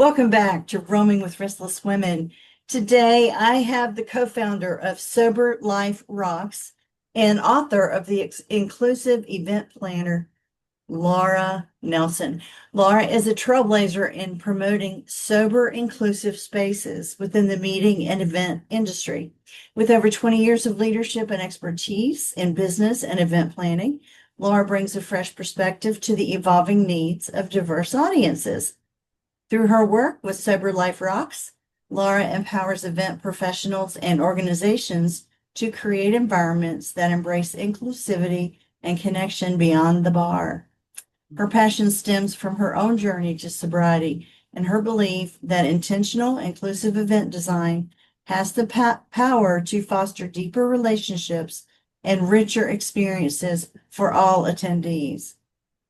Welcome back to Roaming with Restless Women. Today, I have the co-founder of Sober Life Rocks and author of the Inclusive Event Planner, Laura Nelson. Laura is a trailblazer in promoting sober, inclusive spaces within the meeting and event industry. With over 20 years of leadership and expertise in business and event planning, Laura brings a fresh perspective to the evolving needs of diverse audiences. Through her work with Sober Life Rocks, Laura empowers event professionals and organizations to create environments that embrace inclusivity and connection beyond the bar. Her passion stems from her own journey to sobriety and her belief that intentional, inclusive event design has the power to foster deeper relationships and richer experiences for all attendees.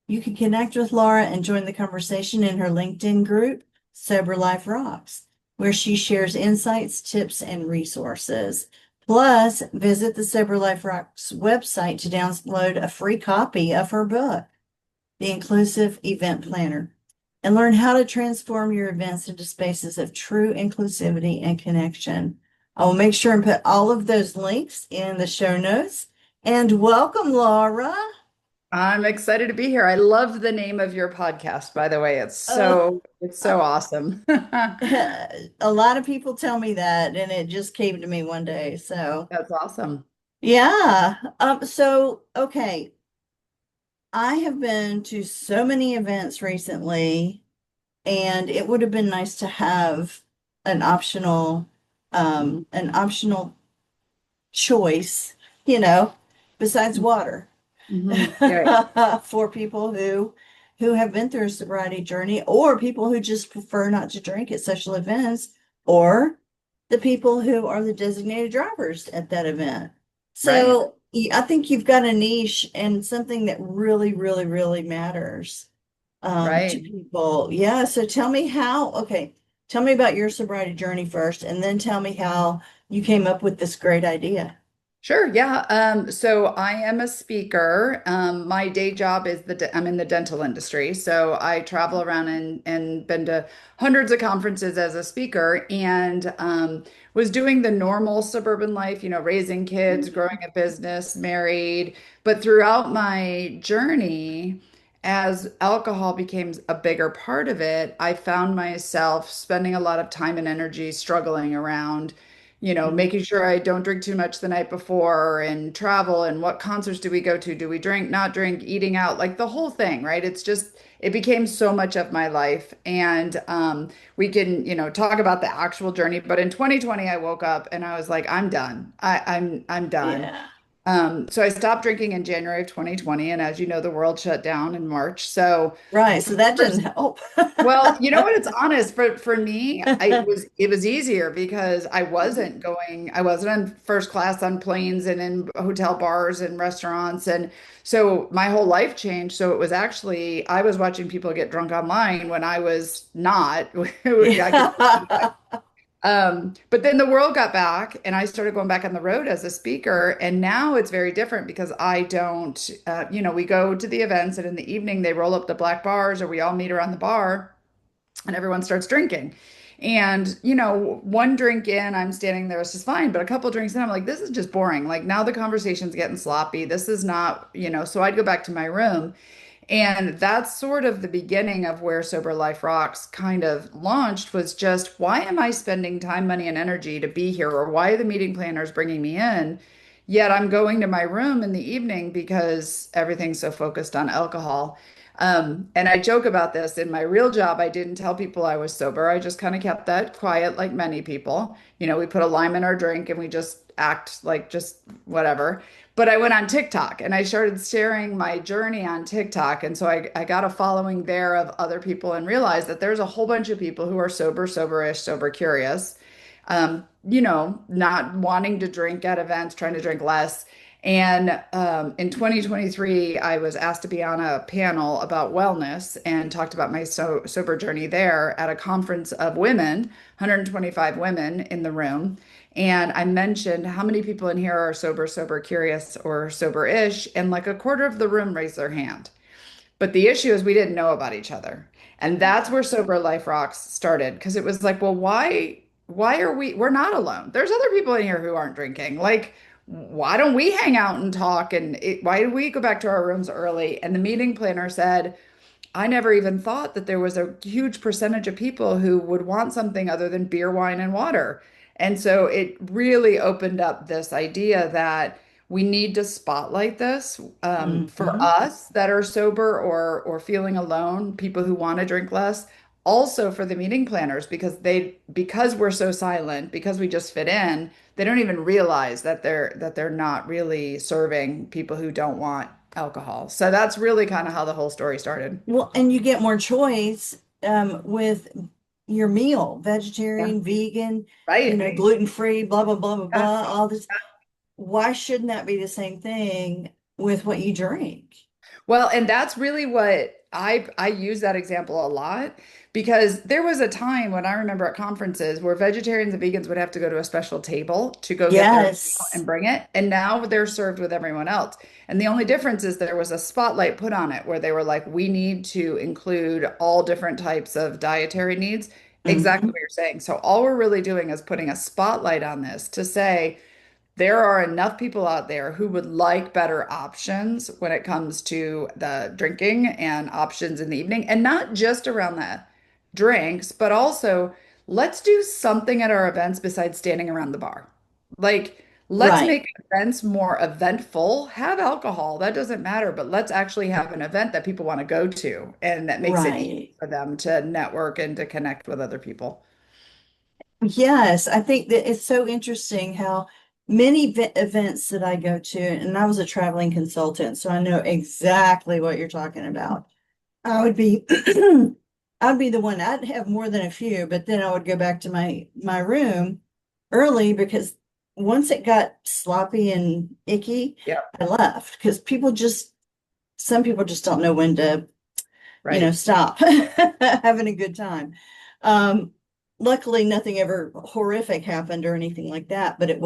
You can connect with Laura and join the conversation in her LinkedIn group, Sober Life Rocks, where she shares insights, tips, and resources. Plus, visit the Sober Life Rocks website to download a free copy of her book, The Inclusive Event Planner, and learn how to transform your events into spaces of true inclusivity and connection. I will make sure and put all of those links in the show notes. And welcome, Laura. I'm excited to be here. I love the name of your podcast, by the way. It's Oh, so it's so awesome. a lot of people tell me that, and it just came to me one day. So, That's awesome. yeah. Okay. I have been to so many events recently, and it would have been nice to have an optional, Mhm. an optional choice, you know, besides water. Yeah, For people who have been through a sobriety journey, or people who just prefer not to drink at social events, or the people who are the designated drivers at that event. right, So I think you've got a niche and something that really, really, really matters to right. people. Yeah. So tell me about your sobriety journey first, and then tell me how you came up with this great idea. Sure, yeah. So I am a speaker. My day job is I'm in the dental industry. So I travel around and been to hundreds of conferences as a speaker and was doing the normal suburban life, raising kids, growing a business, married. But throughout my journey, as alcohol became a bigger part of it, I found myself spending a lot of time and energy struggling around making sure I don't drink too much the night before and travel and what concerts do we go to? Do we drink, not drink, eating out, like the whole thing, right? It became so much of my life. And we can, talk about the actual journey. But in 2020, I woke up and I was like, I'm done. I'm done. Yeah. So I stopped drinking in January of 2020. And as you know, the world shut down in March. So Right. for So the that didn't first help. well, you know what? It's honest. For me, it was easier because I wasn't on first class on planes and in hotel bars and restaurants. And so my whole life changed. So it was actually I was watching people get drunk online when I was not. I could Yeah. but then the world got back and I started going back on the road as a speaker. And now it's very different because I don't, we go to the events and in the evening they roll up the black bars or we all meet around the bar and everyone starts drinking. And, one drink in, I'm standing there, it's just fine. But a couple drinks in, I'm like, this is just boring. Like now the conversation's getting sloppy. This is not, so I'd go back to my room. And that's sort of the beginning of where Sober Life Rocks kind of launched was just why am I spending time, money, and energy to be here? Or why are the meeting planners bringing me in? Yet I'm going to my room in the evening because everything's so focused on alcohol. And I joke about this. In my real job, I didn't tell people I was sober. I just kind of kept that quiet, like many people. We put a lime in our drink and we just act like just whatever. But I went on TikTok and I started sharing my journey on TikTok. And so I got a following there of other people and realized that there's a whole bunch of people who are sober, soberish, sober curious, not wanting to drink at events, trying to drink less. And in 2023, I was asked to be on a panel about wellness and talked about my sober journey there at a conference of women, 125 women in the room. And I mentioned how many people in here are sober, sober curious, or sober-ish, and like a quarter of the room raised their hand. But the issue is we didn't know about each other. And that's where Sober Life Rocks started because it was like, well, why are we're not alone. There's other people in here who aren't drinking. Like, why don't we hang out and talk? And why do we go back to our rooms early? And the meeting planner said, I never even thought that there was a huge percentage of people who would want something other than beer, wine, and water. And so it really opened up this idea that we need to spotlight this for Mhm. us that are sober or feeling alone, people who want to drink less, also for the meeting planners because we're so silent, because we just fit in, they don't even realize that they're not really serving people who don't want alcohol. So that's really kind of how the whole story started. Well, and you get more choice with your meal, Yeah. vegetarian, vegan, Right. gluten-free, blah, blah, blah, blah, Yeah. blah, all this. Why shouldn't that be the same thing with what you drink? Well, and that's really what I use that example a lot because there was a time when I remember at conferences where vegetarians and vegans would have to go to a special table to go get their meal Yes. and bring it. And now they're served with everyone else. And the only difference is there was a spotlight put on it where they were like, we need to include all different types of dietary needs. Exactly Hmm. what you're saying. So all we're really doing is putting a spotlight on this to say, there are enough people out there who would like better options when it comes to the drinking and options in the evening, and not just around the drinks, but also let's do something at our events besides standing around the bar. Like, let's Right, make events more eventful. Have alcohol, that doesn't matter, but let's actually have an event that people want to go to and that makes it easy right. for them to network and to connect with other people. Yes, I think that it's so interesting how many events that I go to, and I was a traveling consultant, so I know exactly what you're talking about. I would be I'd be the one, I'd have more than a few, but then I would go back to my room early because once it got sloppy and icky, Yeah, I left because some people just don't know when to, right. stop having a good time. Um, Luckily nothing ever horrific happened or anything like that, but it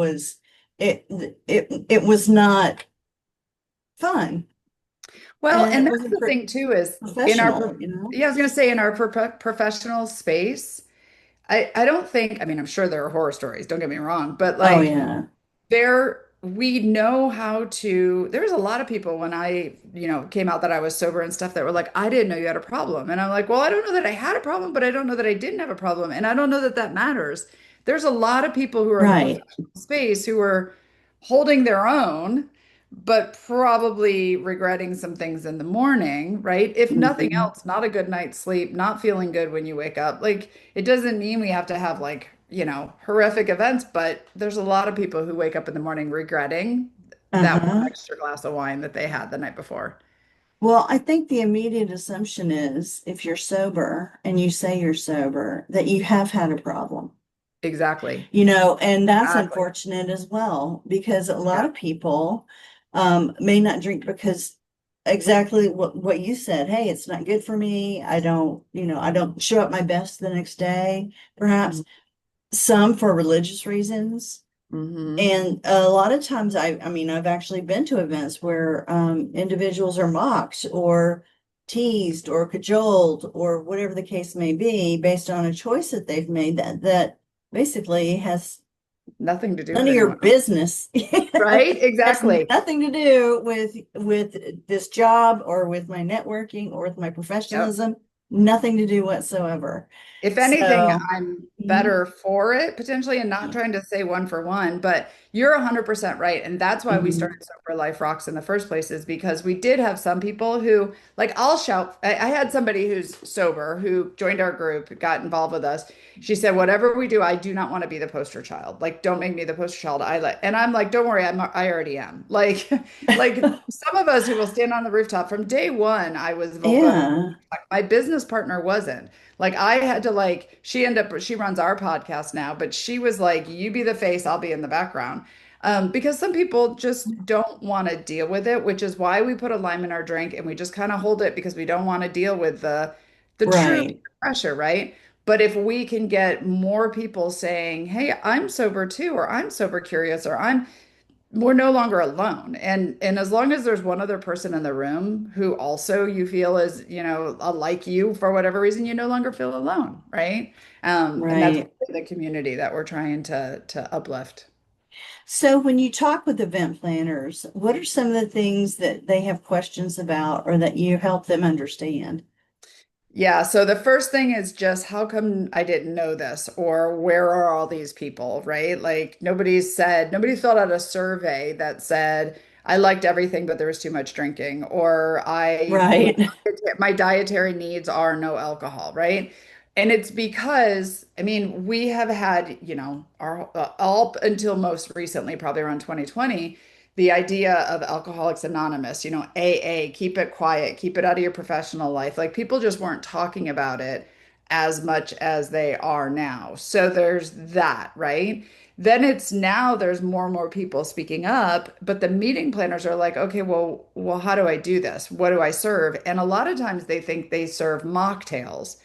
it was not fun Well, and and it that's wasn't the thing too is in our professional, you know? yeah, I was going to say in our professional space, I don't think, I mean, I'm sure there are horror stories, don't get me wrong, but Oh like yeah. we know how to, there was a lot of people when I came out that I was sober and stuff that were like, I didn't know you had a problem. And I'm like, well, I don't know that I had a problem, but I don't know that I didn't have a problem. And I don't know that that matters. There's a lot of people who are in the Right. professional space who are holding their own, but probably regretting some things in the morning, right? If nothing Mhm. else, not a good night's sleep, not feeling good when you wake up. Like, it doesn't mean we have to have like horrific events, but there's a lot of people who wake up in the morning regretting that one Uh-huh. extra glass of wine that they had the night before. Well, I think the immediate assumption is if you're sober and you say you're sober, that you have had a problem. Exactly. And that's Exactly. unfortunate as well because a lot Yeah. of people may not drink because exactly what you said. Hey, it's not good for me. I don't show up my best the next day, perhaps. Some for religious reasons. Mm-hmm. And a lot of times I mean, I've actually been to events where individuals are mocked or teased or cajoled or whatever the case may be based on a choice that they've made that basically has Nothing to do none with of your anyone else. business. Right? Has Exactly. nothing to do with this job or with my networking or with my Yep. professionalism. Nothing to do whatsoever. If anything, So, I'm mhm, better for it potentially and not trying to say one for one, but you're 100% right. And that's why we mhm. started Sober Life Rocks in the first place, is because we did have some people who, like, I'll shout. I had somebody who's sober who joined our group, got involved with us. She said, whatever we do, I do not want to be the poster child. Like, don't make me the poster child. And I'm like, don't worry, I already am. Like, like some of us who will stand on the rooftop from day one, I was vocal. Yeah, My business partner wasn't. Like I had to she runs our podcast now, but she was like, you be the face, I'll be in the background. Because some people just don't want to deal with it, which is why we put a lime in our drink and we just kind of hold it because we don't want to deal with the true right. pressure, right? But if we can get more people saying, hey, I'm sober too, or I'm sober curious, or I'm we're no longer alone. And as long as there's one other person in the room who also you feel is, like you for whatever reason, you no longer feel alone, right? And that's Right. the community that we're trying to uplift. So when you talk with event planners, what are some of the things that they have questions about or that you help them understand? Yeah, so the first thing is just how come I didn't know this or where are all these people, right? Like nobody filled out a survey that said I liked everything but there was too much drinking or Right. my dietary needs are no alcohol, right? And it's because I mean, we have had, our all until most recently, probably around 2020, the idea of Alcoholics Anonymous, AA, keep it quiet, keep it out of your professional life. Like people just weren't talking about it as much as they are now. So there's that, right? Then it's now there's more and more people speaking up, but the meeting planners are like, okay, well, how do I do this? What do I serve? And a lot of times they think they serve mocktails.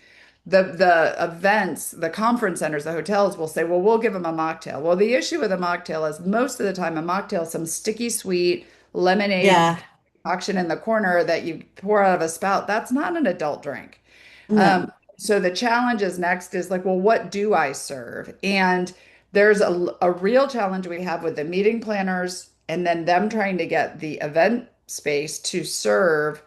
The events, the conference centers, the hotels will say, well, we'll give them a mocktail. Well, the issue with a mocktail is most of the time a mocktail is some sticky sweet lemonade Yeah. concoction in the corner that you pour out of a spout. That's not an adult drink. No. So the challenge is next is like, well, what do I serve? And there's a real challenge we have with the meeting planners and then them trying to get the event space to serve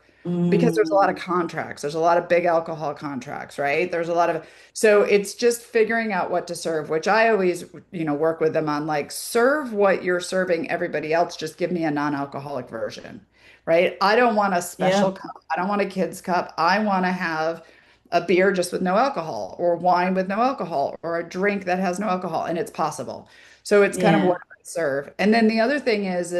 because there's a lot of Mm, contracts. There's a lot of big alcohol contracts, right? There's a lot of, so it's just figuring out what to serve, which I always, work with them on like serve what you're serving everybody else. Just give me a non-alcoholic version, right? I don't want a special yep. cup. I don't want a kid's cup. I want to have a beer just with no alcohol or wine with no alcohol or a drink that has no alcohol and it's possible. So it's kind of what Yeah. I serve. And then the other thing is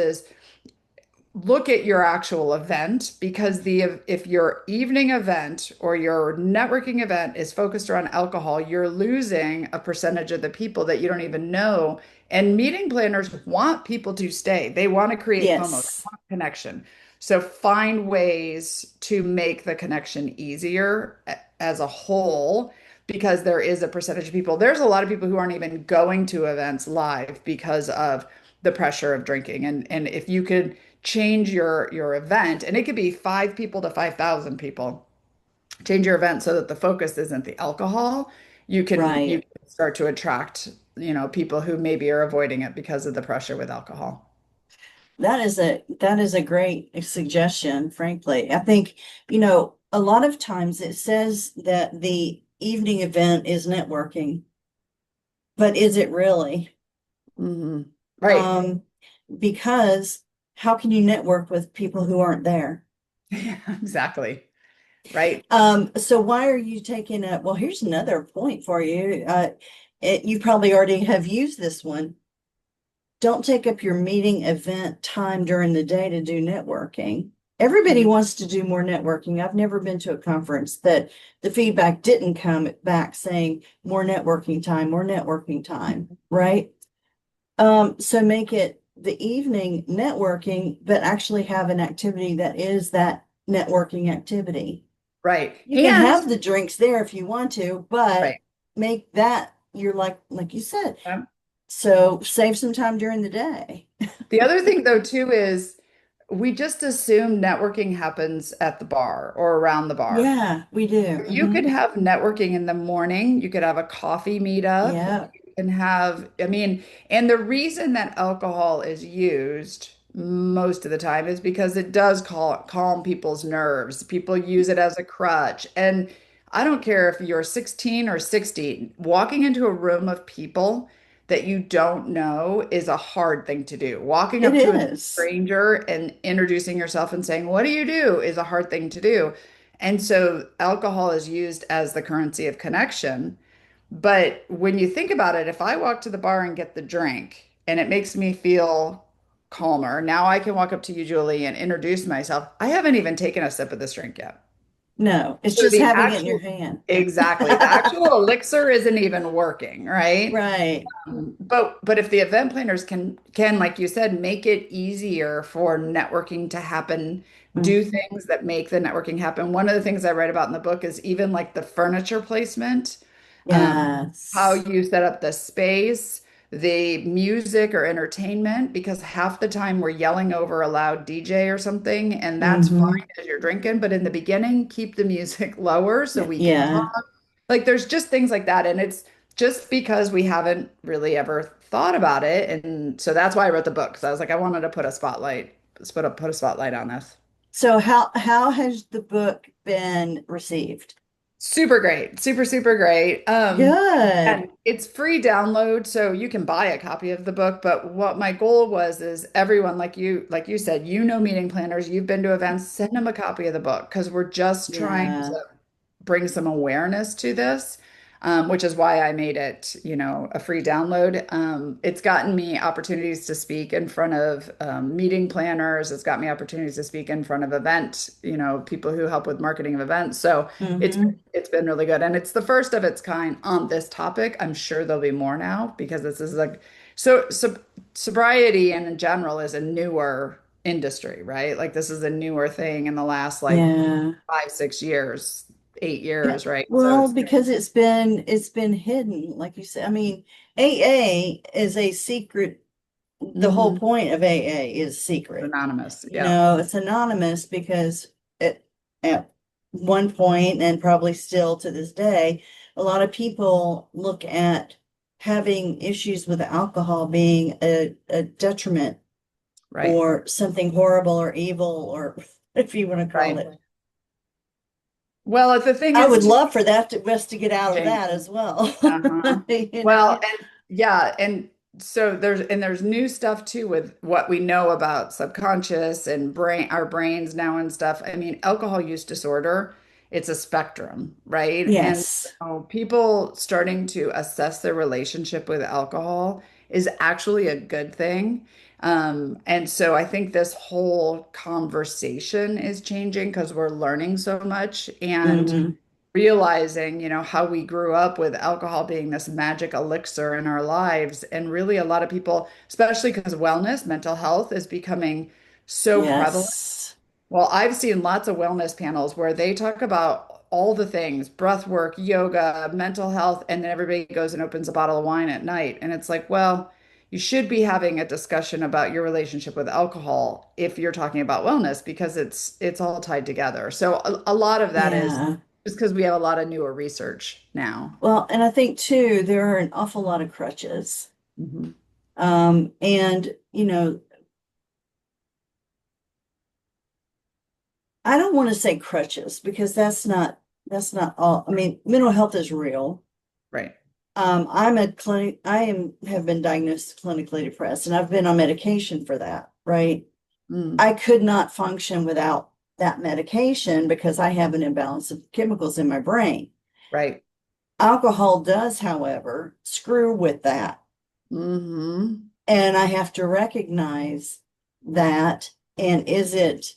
look at your actual event because the if your evening event or your networking event is focused around alcohol, you're losing a percentage of the people that you don't even know. And meeting planners want people to stay. They want to create FOMO, they Yes. want connection. So find ways to make the connection easier as a whole because there is a percentage of people. There's a lot of people who aren't even going to events live because of the pressure of drinking. And if you could change your event, and it could be 5 people to 5,000 people. Change your event so that the focus isn't the alcohol. You Right. can start to attract, people who maybe are avoiding it because of the pressure with alcohol. That is a great suggestion, frankly. I think, a lot of times it says that the evening event is networking, but is it really? Hmm. Right. Um, because how can you network with people who aren't there? Yeah, exactly. Right. So why are you taking a, well, here's another point for you. You probably already have used this one. Don't take up your meeting event time during the day to do networking. Everybody Mhm. wants to do more networking. I've never been to a conference that the feedback didn't come back saying more networking time, right? So make it the evening networking, but actually have an activity that is that networking activity. Right. You can And have the drinks there if you want to, but right. make that you're like you said. Yeah. So save some time during the day. The other thing though too is we just assume networking happens at the bar or around the bar. Yeah, we do. You Hmm. could have networking in the morning. You could have a coffee meetup. Yeah, You can have, I mean, and the reason that alcohol is used most of the time is because it does calm people's nerves. People use it as a crutch. And I don't care if you're 16 or 60, walking into a room of people that you don't know is a hard thing to do. Walking it up to a is. stranger and introducing yourself and saying, "What do you do?" is a hard thing to do. And so alcohol is used as the currency of connection. But when you think about it, if I walk to the bar and get the drink and it makes me feel calmer, now I can walk up to you, Julie, and introduce myself. I haven't even taken a sip of this drink yet. No, it's So just the having it in your actual, hand. exactly, the actual elixir isn't even working, right? Right. But if the event planners can like you said make it easier for networking to happen, Mm, do things that make the networking happen. One of the things I write about in the book is even like the furniture placement, um, how yes. you set up the space. the music or entertainment, because half the time we're yelling over a loud DJ or something, and that's fine Hmm. as you're drinking. But in the beginning, keep the music lower so we can Yeah. talk. Like there's just things like that. And it's just because we haven't really ever thought about it. And so that's why I wrote the book. Because I was like, I wanted to put a spotlight on this. So how has the book been received? Super great. Super, super great. Good. And it's free download, so you can buy a copy of the book. But what my goal was is everyone, like you said, meeting planners, you've been to events, send them a copy of the book because we're just trying Yeah. to bring some awareness to this, which is why I made it, a free download. It's gotten me opportunities to speak in front of meeting planners. It's got me opportunities to speak in front of people who help with marketing of events. So it's Hmm. it's been really good, and it's the first of its kind on this topic. I'm sure there'll be more now because this is like sobriety in general is a newer industry, right? Like this is a newer thing in the last like Yeah. 5, 6 years, eight Yeah. years, right? So Well, because it's been hidden, like you said. I mean, AA is a secret. The whole mhm, point of AA is secret. anonymous. You Yeah, know, it's anonymous because at one point, and probably still to this day, a lot of people look at having issues with alcohol being a detriment right, or something horrible or evil, or if you want to call right. it. Well, the thing I is would too, love for us to get out of change. that as well. Uh-huh. You Well, know? and yeah, and so there's new stuff too with what we know about subconscious and our brains now and stuff. I mean, alcohol use disorder, it's a spectrum, right? And Yes. so people starting to assess their relationship with alcohol is actually a good thing. And so I think this whole conversation is changing because we're learning so much and Hmm. realizing, how we grew up with alcohol being this magic elixir in our lives. And really, a lot of people, especially because wellness, mental health is becoming so prevalent. Yes. Well, I've seen lots of wellness panels where they talk about all the things, breath work, yoga, mental health, and then everybody goes and opens a bottle of wine at night. And it's like, well, you should be having a discussion about your relationship with alcohol if you're talking about wellness because it's all tied together. So a lot of that is Yeah. just because we have a lot of newer research now. Well, and I think too, there are an awful lot of crutches. Mhm. And I don't want to say crutches because that's not all. I mean, mental health is real. Right. Have been diagnosed clinically depressed and I've been on medication for that, right? Mm, I could not function without that medication because I have an imbalance of chemicals in my brain. right. Alcohol does, however, screw with that. Hmm. And I have to recognize that. And is it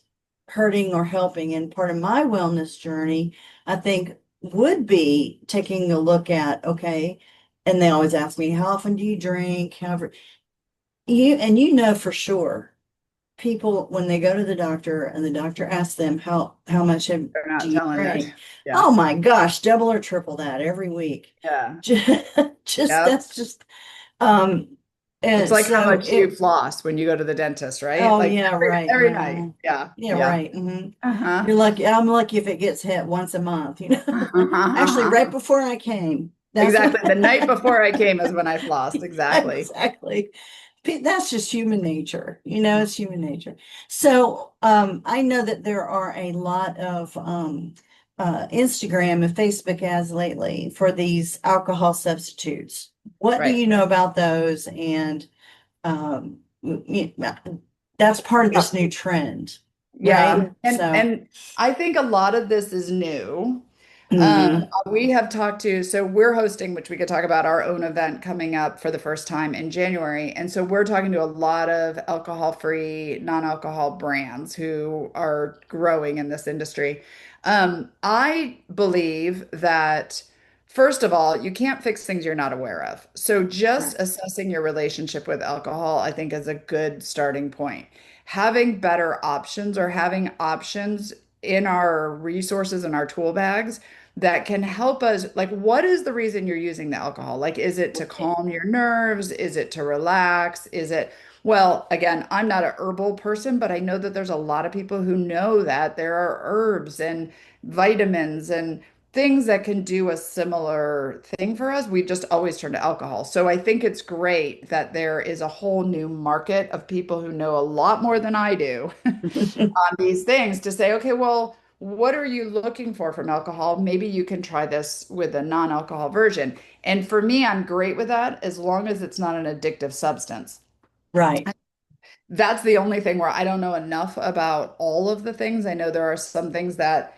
hurting or helping? And part of my wellness journey, I think, would be taking a look at, okay, and they always ask me, how often do you drink? However, for sure, people when they go to the doctor and the doctor asks them how much They're do not you telling it. drink? Yeah. Oh my gosh, double or triple that every week. Yeah. Just Yep. that's just um It's and like how so much you it floss when you go to the dentist, right? oh Like yeah, every right. every night. Yeah. Yeah. Yeah, Yeah. right. Uh-huh. You're lucky. I'm lucky if it gets hit once a month, Actually, right before I came. That's when Exactly. The night before I came is when I flossed. Exactly. exactly. That's just human nature, it's human nature. So I know that there are a lot of Instagram and Facebook ads lately for these alcohol substitutes. What do Right. you know about those? And that's part of Yeah. this new trend, Yeah. right? And So, and I think a lot of this is new. mhm, We have talked to, so we're hosting, which we could talk about our own event coming up for the first time in January. And so we're talking to a lot of alcohol-free, non-alcohol brands who are growing in this industry. I believe that, first of all, you can't fix things you're not aware of. So just correct. assessing your relationship with alcohol, I think, is a good starting point. Having better options or having options in our resources and our tool bags that can help us. Like, what is the reason you're using the alcohol? Like, is it to calm your nerves? Is it to relax? Is it, well, again, I'm not a herbal person, but I know that there's a lot of people who know that there are herbs and vitamins and things that can do a similar thing for us. We just always turn to alcohol. So I think it's great that there is a whole new market of people who know a lot more than I do on these things to say, okay, well, what are you looking for from alcohol? Maybe you can try this with a non-alcohol version. And for me, I'm great with that as long as it's not an addictive substance. Right. That's the only thing where I don't know enough about all of the things. I know there are some things that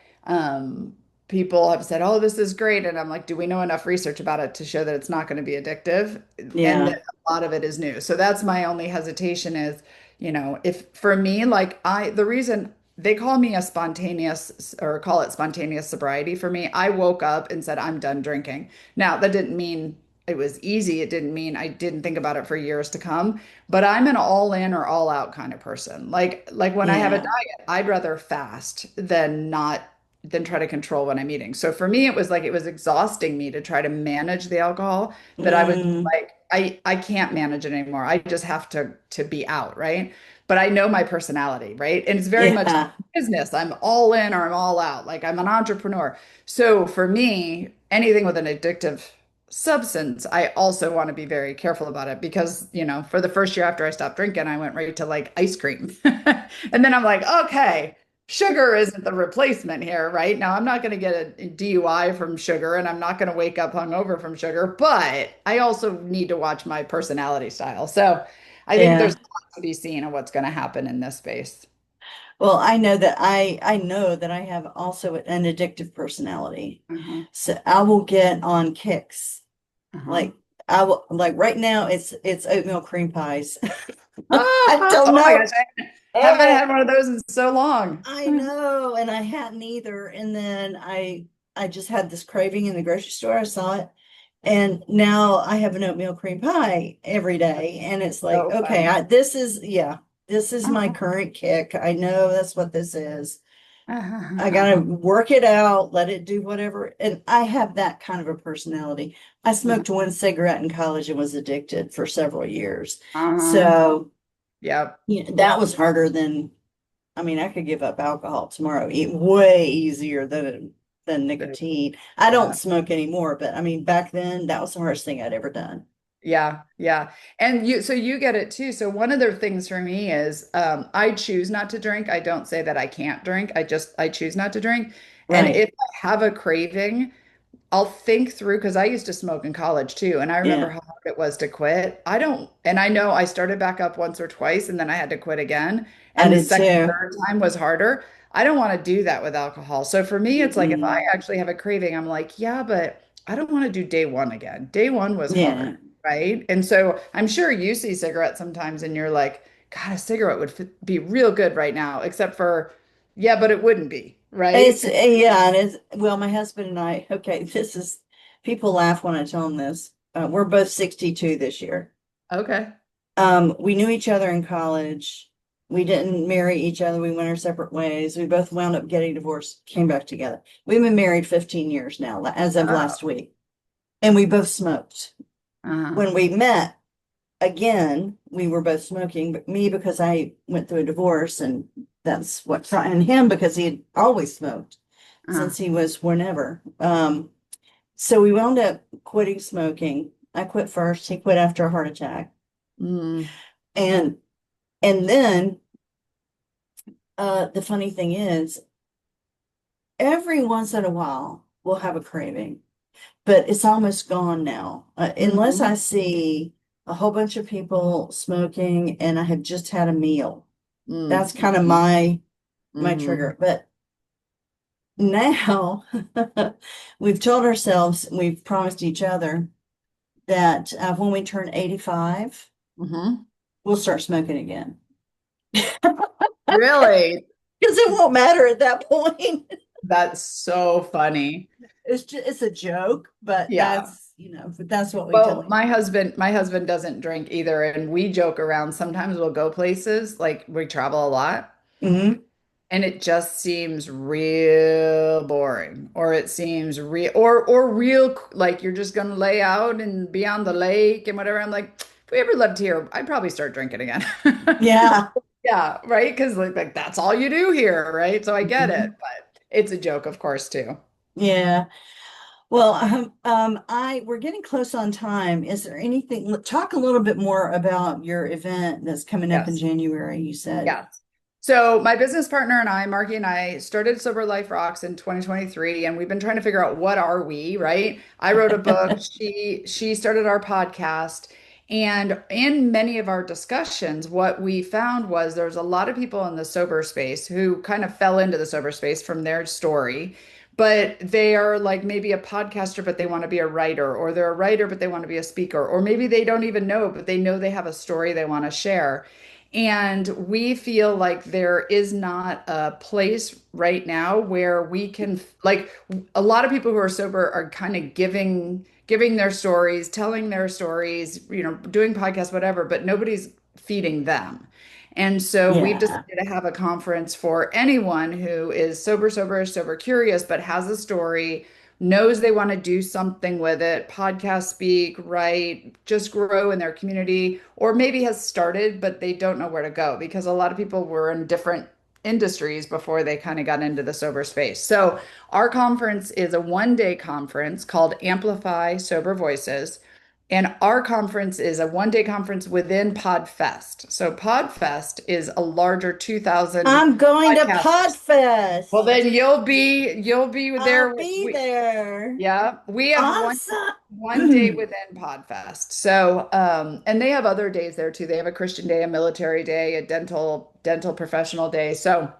people have said, oh, this is great. And I'm like, do we know enough research about it to show that it's not going to be addictive? And Yeah. that a lot of it is new. So that's my only hesitation is, if for me, like the reason they call me a spontaneous or call it spontaneous sobriety for me, I woke up and said, I'm done drinking. Now, that didn't mean it was easy. It didn't mean I didn't think about it for years to come. But I'm an all in or all out kind of person. Like when I have a Yeah. diet, I'd rather fast than not than try to control what I'm eating. So for me, it was like it was exhausting me to try to manage the alcohol that I was Mm, like, I can't manage it anymore. I just have to be out, right? But I know my personality, right? And it's very much yeah. business. I'm all in or I'm all out. Like I'm an entrepreneur. So for me, anything with an addictive substance, I also want to be very careful about it because, for the first year after I stopped drinking, I went right to like ice cream. And then I'm like, okay, sugar isn't the replacement here, right? Now, I'm not going to get a DUI from sugar and I'm not going to wake up hungover from sugar, but I also need to watch my personality style. So I think there's Yeah. a lot to be seen of what's going to happen in this space. Well, I know that I have also an addictive personality. Uh-huh. So I will get on kicks. Uh-huh. Like I will like right now it's oatmeal cream pies. I Ah, don't oh my know. gosh, I haven't had one of those in so long. I know, and I hadn't either. And then I just had this craving in the grocery store. I saw it, and now I have an oatmeal cream pie every day. And it's like, So okay, funny. this is yeah, this is my current kick. I know that's what this is. I gotta work it out, let it do whatever. And I have that kind of a personality. I smoked one cigarette in college and was addicted for several years. Uh-huh. So Yep. yeah, that was harder than I mean, I could give up alcohol tomorrow, way easier than nicotine. I don't Yeah. smoke anymore, but I mean, back then that was the hardest thing I'd ever done. Yeah. Yeah. And so you get it too. So one of the things for me is I choose not to drink. I don't say that I can't drink. I choose not to drink. And Right. if I have a craving, I'll think through because I used to smoke in college too, and I remember Yeah, how hard it was to quit. I don't, and I know I started back up once or twice, and then I had to quit again. I And the did second, too. third time was harder. I don't want to do that with alcohol. So for me, it's like if I Mm-mm. actually have a craving, I'm like, yeah, but I don't want to do day one again. Day one was hard, Yeah. right? And so I'm sure you see cigarettes sometimes, and you're like, God, a cigarette would be real good right now, except for, yeah, but it wouldn't be, right? It's yeah, and it's well, my husband and I, okay, this is people laugh when I tell them this. We're both 62 this year. Okay. We knew each other in college. We didn't marry each other. We went our separate ways. We both wound up getting divorced, came back together. We've been married 15 years now, as of last Oh. week. And we both smoked. Uh-huh. When we met again, we were both smoking, but me because I went through a divorce and that's what, and him because he had always smoked Uh-huh. since he was whenever. So we wound up quitting smoking. I quit first. He quit after a heart attack. Mm. And then the funny thing is, every once in a while, we'll have a craving, but it's almost gone now. Unless Mhm. I see a whole bunch of people smoking and I have just had a meal. Mm. That's kind of Mhm. my Mhm. trigger. But now we've told ourselves, we've promised each other that when we turn 85, Mhm. we'll start smoking again. Really? Because it won't matter at that point. That's so funny. It's a joke, but Yeah. but that's what we tell Well, each my husband doesn't drink either, and we joke around. Sometimes we'll go places, like we travel a lot. other. and it just seems real boring, or it seems real or real like you're just gonna lay out and be on the lake and whatever. I'm like, if we ever lived here, I'd probably start drinking again. Yeah. Yeah, right. Because like that's all you do here, right? So I get it, Mhm. but it's a joke, of course, too. Yeah. Well, we're getting close on time. Is there anything, talk a little bit more about your event that's coming up in Yes. January, you said. Yes. So my business partner and I, Marky and I, started Sober Life Rocks in 2023, and we've been trying to figure out what are we, right? I wrote a book. She started our podcast. And in many of our discussions, what we found was there's a lot of people in the sober space who kind of fell into the sober space from their story, but they are like maybe a podcaster, but they want to be a writer, or they're a writer, but they want to be a speaker, or maybe they don't even know, but they know they have a story they want to share. And we feel like there is not a place right now where we can, like, a lot of people who are sober are kind of giving their stories, telling their stories, doing podcasts, whatever, but nobody's feeding them. And so we've Yeah. decided to have a conference for anyone who is sober curious, but has a story, knows they want to do something with it, podcast, speak, write, just grow in their community, or maybe has started, but they don't know where to go because a lot of people were in different industries before they kind of got into the sober space. So our conference is a 1 day conference called Amplify Sober Voices. And our conference is a 1 day conference within Podfest. So Podfest is a larger 2,000 I'm going to podcasters. Well, Podfest. then you'll be there I'll with be we, there. yeah, we have one day Awesome. within Podfest. So, and they have other days there too. They have a Christian day, a military day, a dental professional day. So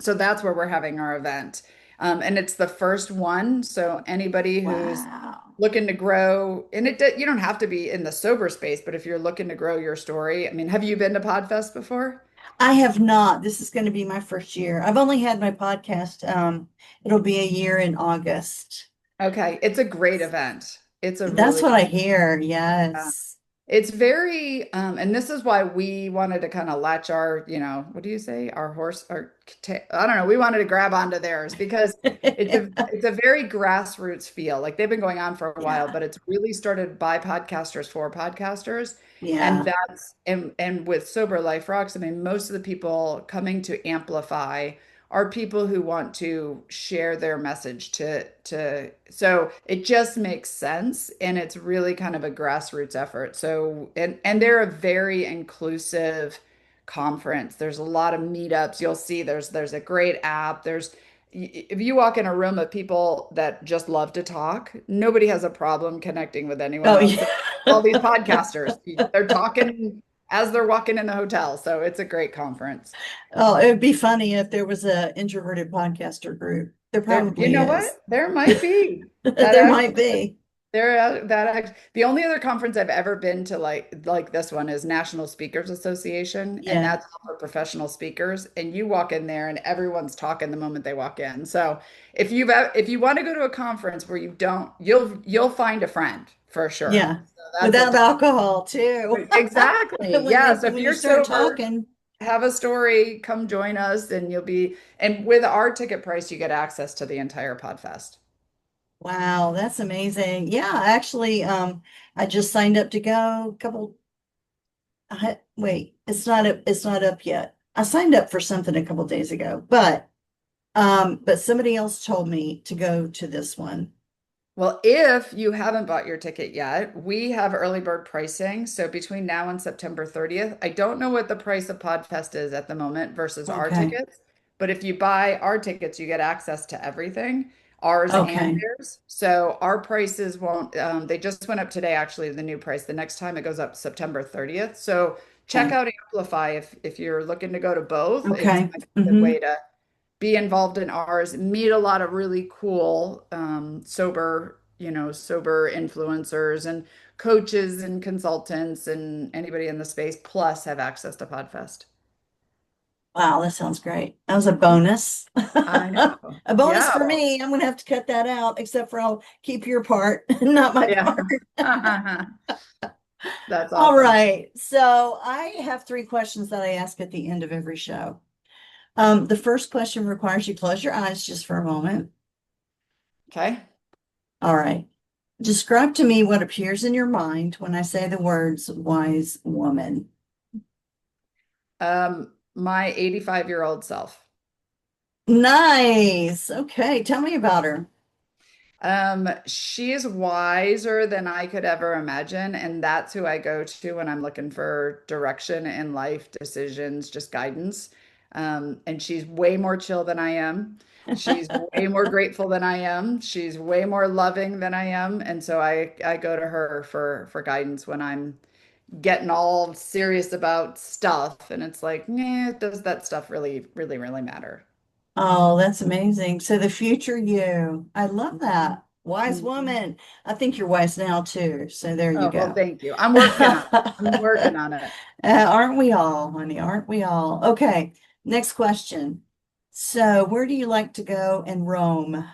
that's where we're having our event. And it's the first one. So anybody who's Wow. looking to grow, and you don't have to be in the sober space, but if you're looking to grow your story, I mean, have you been to Podfest before? I have not. This is going to be my first year. I've only had my podcast. It'll be a year in August. Okay, it's a great event. It's a That's really what I hear. uh, Yes. It's very, and this is why we wanted to kind of latch our, what do you say? Our horse, I don't know. We wanted to grab onto theirs because it's a very grassroots feel. Like they've been going on for a while, Yeah. but it's really started by podcasters for podcasters. And Yeah. and with Sober Life Rocks, I mean, most of the people coming to amplify are people who want to share their message so it just makes sense, and it's really kind of a grassroots effort. So and they're a very inclusive conference. There's a lot of meetups. You'll see there's a great app. If you walk in a room of people that just love to talk, nobody has a problem connecting with anyone Oh, else. yeah. All these podcasters, they're talking as they're walking in the hotel. So it's a great conference. Oh, it would be funny if there was a introverted podcaster group. There You probably know is. what? There might be. That There might actually be. the only other conference I've ever been to like this one is National Speakers Association, and Yeah. that's all for professional speakers. And you walk in there, and everyone's talking the moment they walk in. So if you want to go to a conference where you don't, you'll find a friend for sure. Yeah. So that's Without alcohol too. exactly, yeah. So if When you you're start sober, talking, have a story, come join us, and and with our ticket price, you get access to the entire Podfest. wow, that's amazing. Yeah, actually, I just signed up to go a couple wait, it's not up yet. I signed up for something a couple days ago, but somebody else told me to go to this one. Well, if you haven't bought your ticket yet, we have early bird pricing. So between now and September 30th, I don't know what the price of Podfest is at the moment versus our Okay. tickets. But if you buy our tickets, you get access to everything, ours and Okay. theirs. So our prices won't, they just went up today, actually, the new price. The next time it goes up September 30th. So check Okay. out Amplify if you're looking to go to both. It's Okay. a good Hmm. way to be involved in ours, meet a lot of really cool sober influencers and coaches and consultants and anybody in the space, plus have access to Podfest. Wow, that sounds great. That was a bonus. I know. A bonus Yeah. for me. I'm gonna have to cut that out, except for I'll keep your part, not my Yeah. part. That's All awesome. right. So I have three questions that I ask at the end of every show. The first question requires you close your eyes just for a moment. Okay. All right. Describe to me what appears in your mind when I say the words wise woman. My 85-year-old self. Nice. Okay. Tell me about her. She is wiser than I could ever imagine, and that's who I go to when I'm looking for direction in life, decisions, just guidance. And she's way more chill than I am. She's way more grateful than I am. She's way more loving than I am, and so I go to her for guidance when I'm getting all serious about stuff, and it's like, nah, does that stuff really matter? Oh, that's amazing. So the future you. I love Mhm. that. Wise Mhm. woman. I think you're wise now too. So there you Oh, well, go. thank you. I'm working on it. I'm working on it. Aren't we all, honey? Aren't we all? Okay. Next question. So where do you like to go and roam?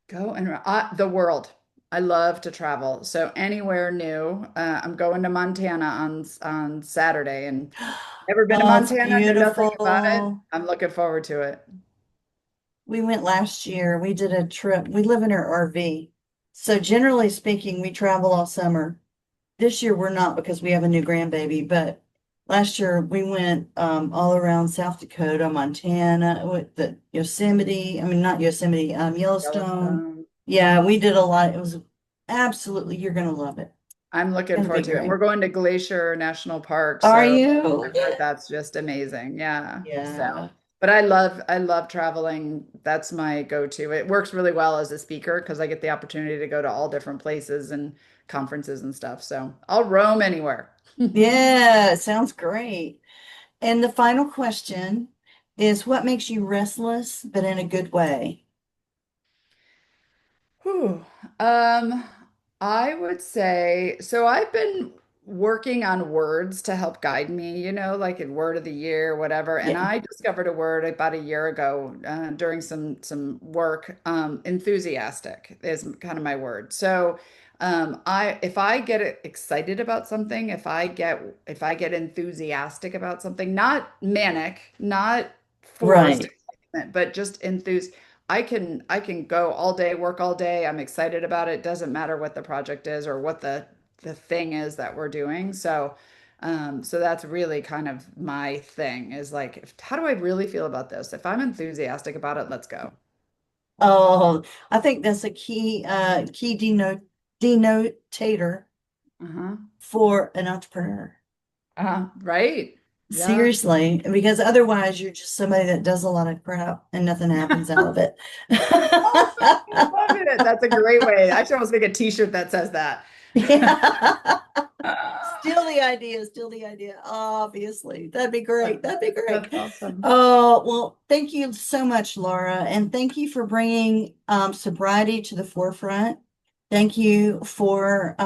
Go and the world. I love to travel. So anywhere new. I'm going to Montana on Saturday and never been to Oh, it's Montana, know nothing about it. beautiful. I'm looking forward to it. We went last year. We did a trip. We live in our RV. So generally speaking, we travel all summer. This year we're not because we have a new grandbaby, but last year we went all around South Dakota, Montana, with the Yosemite. I mean, not Yosemite, Yellowstone. Yellowstone. Yeah, we did a lot. It was absolutely, you're gonna love it. I'm It's looking gonna be forward to it. And we're great. going to Glacier National Park, Are so you? I've heard that's just amazing. Yeah. So, Yeah. but I love traveling. That's my go-to. It works really well as a speaker because I get the opportunity to go to all different places and conferences and stuff. So I'll roam anywhere. Yeah, it sounds great. And the final question is what makes you restless, but in a good way? Whew. Um, I would say so. I've been working on words to help guide me, like in word of the year, whatever. And Yeah. I discovered a word about a year ago during some work. Enthusiastic is kind of my word. So, I if I get excited about something, if I get enthusiastic about something, not manic, not forced Right. excitement, but just enthused. I can go all day, work all day. I'm excited about it. Doesn't matter what the project is or what the thing is that we're doing. So that's really kind of my thing is like, how do I really feel about this? If I'm enthusiastic about it, let's go. Oh, I think that's a key denotator Uh-huh. for an entrepreneur. Uh-huh. Right. Yeah. Seriously, because otherwise you're just somebody that does a lot of crap and nothing happens out of it. Awesome. I love it. That's a great way. I should almost make a t-shirt that says that. Yeah. Still the idea, still the idea. Obviously, that'd be great. That'd be great. That's awesome. Oh, well, thank you so much, Laura, and thank you for bringing sobriety to the forefront. Thank you for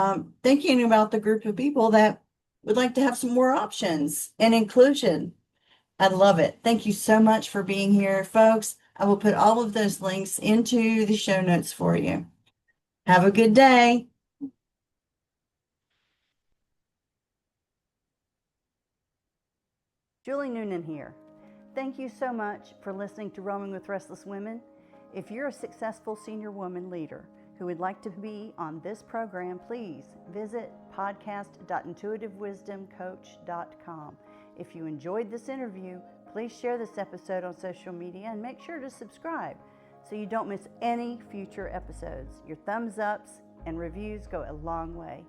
thinking about the group of people that would like to have some more options and inclusion. I love it. Thank you so much for being here, folks. I will put all of those links into the show notes for you. Have a good day. Julie Noonan here. Thank you so much for listening to Roaming with Restless Women. If you're a successful senior woman leader who would like to be on this program, please visit podcast.intuitivewisdomcoach.com. If you enjoyed this interview, please share this episode on social media and make sure to subscribe so you don't miss any future episodes. Your thumbs ups and reviews go a long way.